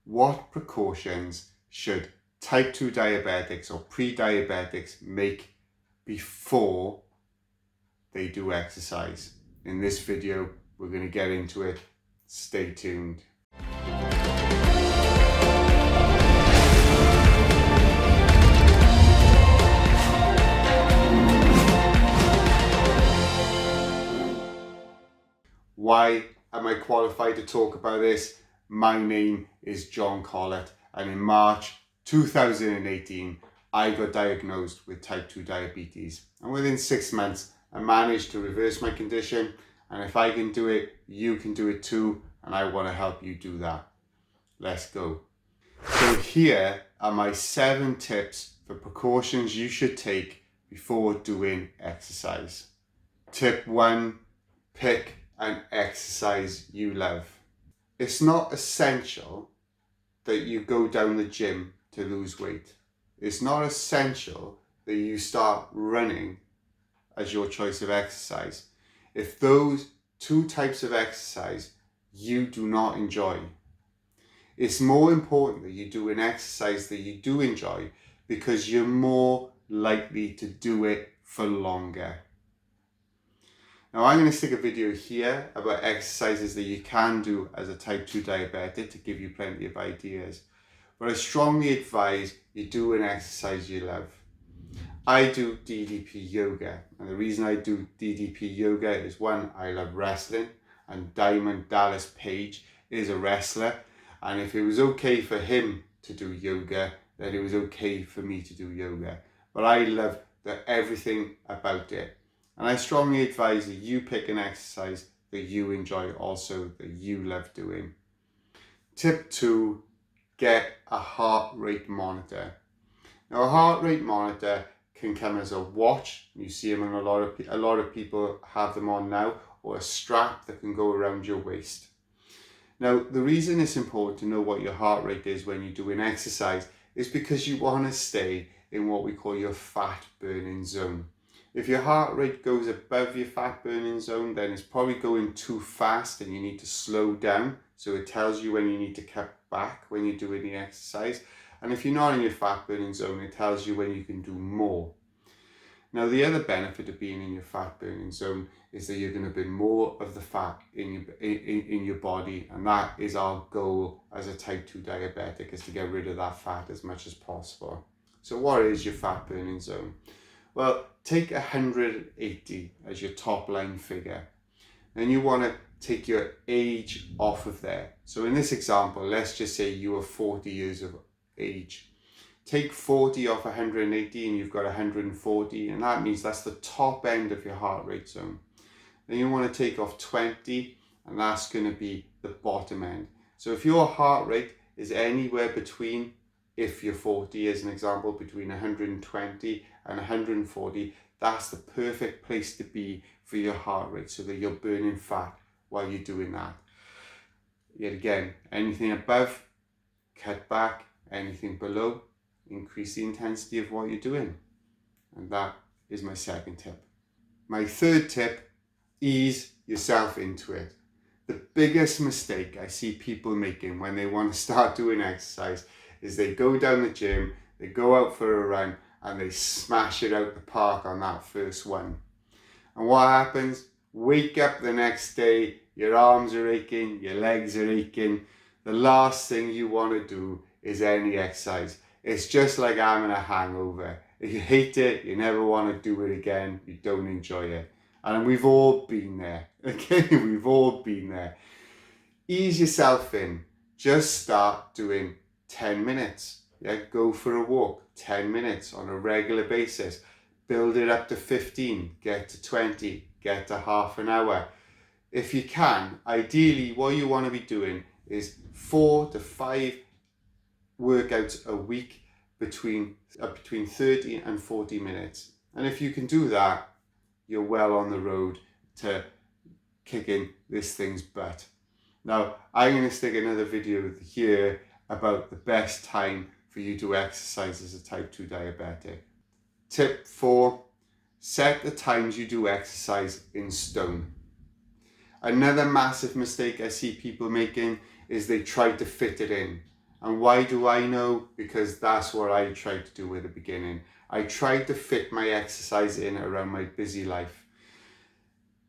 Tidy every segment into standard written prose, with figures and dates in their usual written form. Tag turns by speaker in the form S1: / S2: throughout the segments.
S1: what precautions should type 2 diabetics or pre-diabetics make before they do exercise? In this video, we're going to get into it. Stay tuned. Why am I qualified to talk about this? My name is John Collett, and in March 2018 I got diagnosed with type 2 diabetes, and within 6 months I managed to reverse my condition. And if I can do it, you can do it too, and I want to help you do that. Let's go. So here are my 7 tips for precautions you should take before doing exercise. Tip 1, pick an exercise you love. It's not essential that you go down the gym to lose weight. It's not essential that you start running as your choice of exercise. If those 2 types of exercise you do not enjoy, it's more important that you do an exercise that you do enjoy, because you're more likely to do it for longer. Now I'm going to stick a video here about exercises that you can do as a type 2 diabetic to give you plenty of ideas. But I strongly advise you do an exercise you love. I do DDP yoga, and the reason I do DDP yoga is, 1, I love wrestling, and Diamond Dallas Page is a wrestler, and if it was okay for him to do yoga, then it was okay for me to do yoga. But I love everything about it. And I strongly advise that you pick an exercise that you enjoy also, that you love doing. Tip 2, get a heart rate monitor. Now a heart rate monitor can come as a watch. You see them on a lot of people have them on now, or a strap that can go around your waist. Now the reason it's important to know what your heart rate is when you do an exercise is because you want to stay in what we call your fat burning zone. If your heart rate goes above your fat burning zone, then it's probably going too fast and you need to slow down. So it tells you when you need to cut back when you're doing the exercise. And if you're not in your fat burning zone, it tells you when you can do more. Now the other benefit of being in your fat burning zone is that you're going to burn more of the fat in your body, and that is our goal as a type 2 diabetic, is to get rid of that fat as much as possible. So what is your fat burning zone? Well, take 180 as your top line figure. Then you want to take your age off of there. So in this example, let's just say you are 40 years of age. Take 40 off 180 and you've got 140, and that means that's the top end of your heart rate zone. Then you want to take off 20, and that's going to be the bottom end. So if your heart rate is anywhere between, if you're 40 as an example, between 120 and 140, that's the perfect place to be for your heart rate, so that you're burning fat while you're doing that. Yet again, anything above, cut back. Anything below, increase the intensity of what you're doing. And that is my 2nd tip. My 3rd tip, ease yourself into it. The biggest mistake I see people making when they want to start doing exercise is they go down the gym, they go out for a run, and they smash it out the park on that first one. And what happens? Wake up the next day, your arms are aching, your legs are aching. The last thing you want to do is any exercise. It's just like having a hangover. If you hate it, you never want to do it again, you don't enjoy it. And we've all been there, okay? We've all been there. Ease yourself in. Just start doing 10 minutes. Yeah, go for a walk, 10 minutes on a regular basis. Build it up to 15, get to 20, get to half an hour. If you can, ideally what you want to be doing is 4 to 5 workouts a week between 30 and 40 minutes. And if you can do that, you're well on the road to kicking this thing's butt. Now, I'm going to stick another video here about the best time for you to exercise as a type 2 diabetic. Tip 4, set the times you do exercise in stone. Another massive mistake I see people making is they try to fit it in. And why do I know? Because that's what I tried to do at the beginning. I tried to fit my exercise in around my busy life.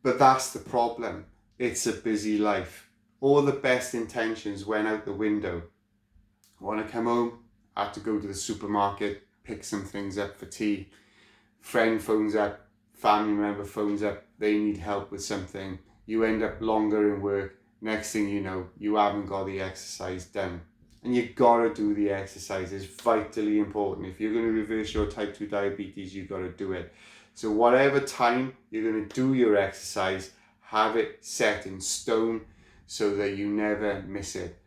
S1: But that's the problem. It's a busy life. All the best intentions went out the window. When I come home, I had to go to the supermarket, pick some things up for tea. Friend phones up, family member phones up, they need help with something. You end up longer in work. Next thing you know, you haven't got the exercise done. And you gotta do the exercise. It's vitally important. If you're gonna reverse your type 2 diabetes, you gotta do it. So whatever time you're gonna do your exercise, have it set in stone so that you never miss it.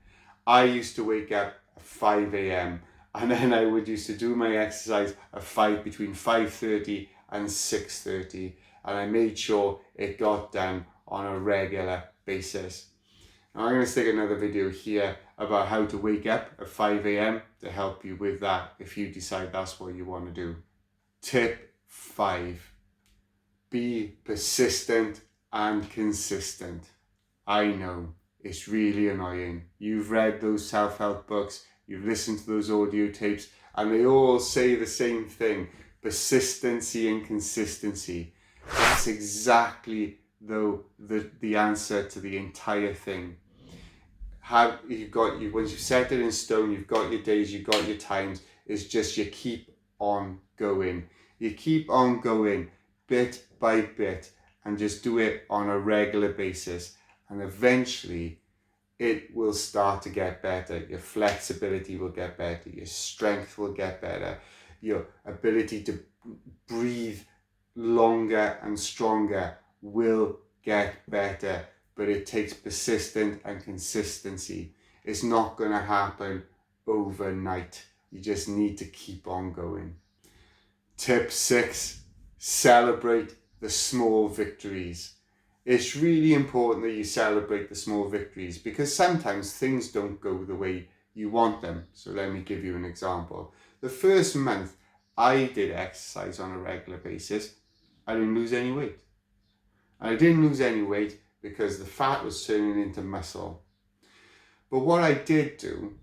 S1: I used to wake up at 5 a.m. and then I would used to do my exercise at between 5:30 and 6:30, and I made sure it got done on a regular basis. Now I'm going to stick another video here about how to wake up at 5 a.m. to help you with that if you decide that's what you want to do. Tip 5. Be persistent and consistent. I know, it's really annoying. You've read those self-help books, you've listened to those audio tapes, and they all say the same thing: persistency and consistency. That's exactly the answer to the entire thing. Once you've set it in stone, you've got your days, you've got your times. It's just you keep on going. You keep on going bit by bit and just do it on a regular basis. And eventually it will start to get better. Your flexibility will get better. Your strength will get better. Your ability to breathe longer and stronger will get better. But it takes persistence and consistency. It's not going to happen overnight. You just need to keep on going. Tip 6, celebrate the small victories. It's really important that you celebrate the small victories because sometimes things don't go the way you want them. So let me give you an example. The first month I did exercise on a regular basis, I didn't lose any weight. And I didn't lose any weight because the fat was turning into muscle. But what I did do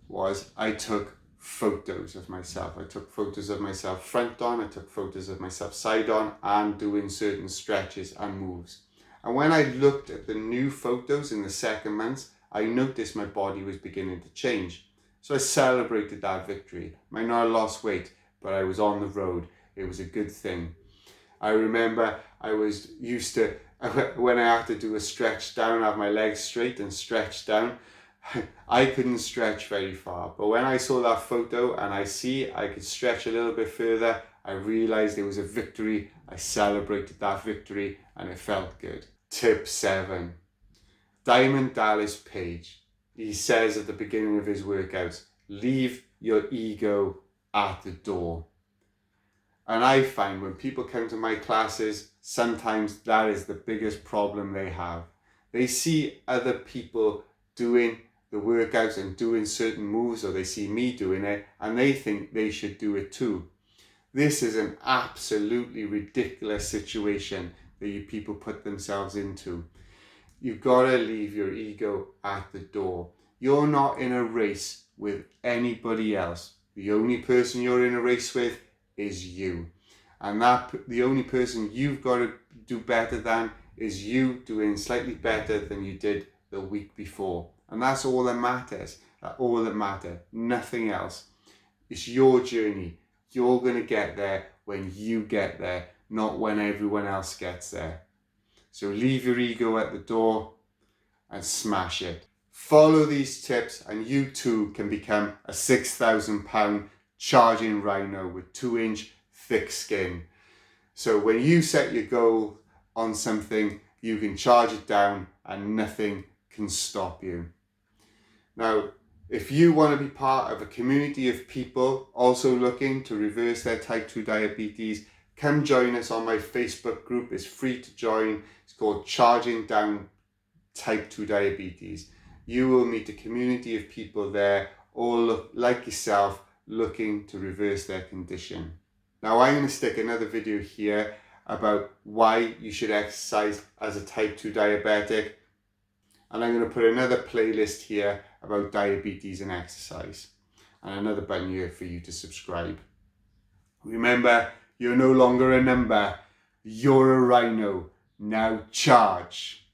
S1: was I took photos of myself. I took photos of myself front on, I took photos of myself side on, and doing certain stretches and moves. And when I looked at the new photos in the second month, I noticed my body was beginning to change. So I celebrated that victory. I might not have lost weight, but I was on the road. It was a good thing. I remember I was used to, when I had to do a stretch down, have my legs straight and stretch down, I couldn't stretch very far. But when I saw that photo and I could stretch a little bit further, I realized it was a victory. I celebrated that victory and it felt good. Tip 7. Diamond Dallas Page, he says at the beginning of his workouts, leave your ego at the door. And I find when people come to my classes, sometimes that is the biggest problem they have. They see other people doing the workouts and doing certain moves, or they see me doing it and they think they should do it too. This is an absolutely ridiculous situation that people put themselves into. You've got to leave your ego at the door. You're not in a race with anybody else. The only person you're in a race with is you. And the only person you've got to do better than is you doing slightly better than you did the week before. And that's all that matters. That's all that matters. Nothing else. It's your journey. You're going to get there when you get there, not when everyone else gets there. So leave your ego at the door and smash it. Follow these tips and you too can become a 6,000 pound charging rhino with 2-inch thick skin. So when you set your goal on something, you can charge it down and nothing can stop you. Now, if you want to be part of a community of people also looking to reverse their type 2 diabetes, come join us on my Facebook group. It's free to join. It's called Charging Down Type 2 Diabetes. You will meet a community of people there, all like yourself, looking to reverse their condition. Now I'm going to stick another video here about why you should exercise as a type 2 diabetic. And I'm going to put another playlist here about diabetes and exercise. And another button here for you to subscribe. Remember, you're no longer a number, you're a Rhino. Now charge.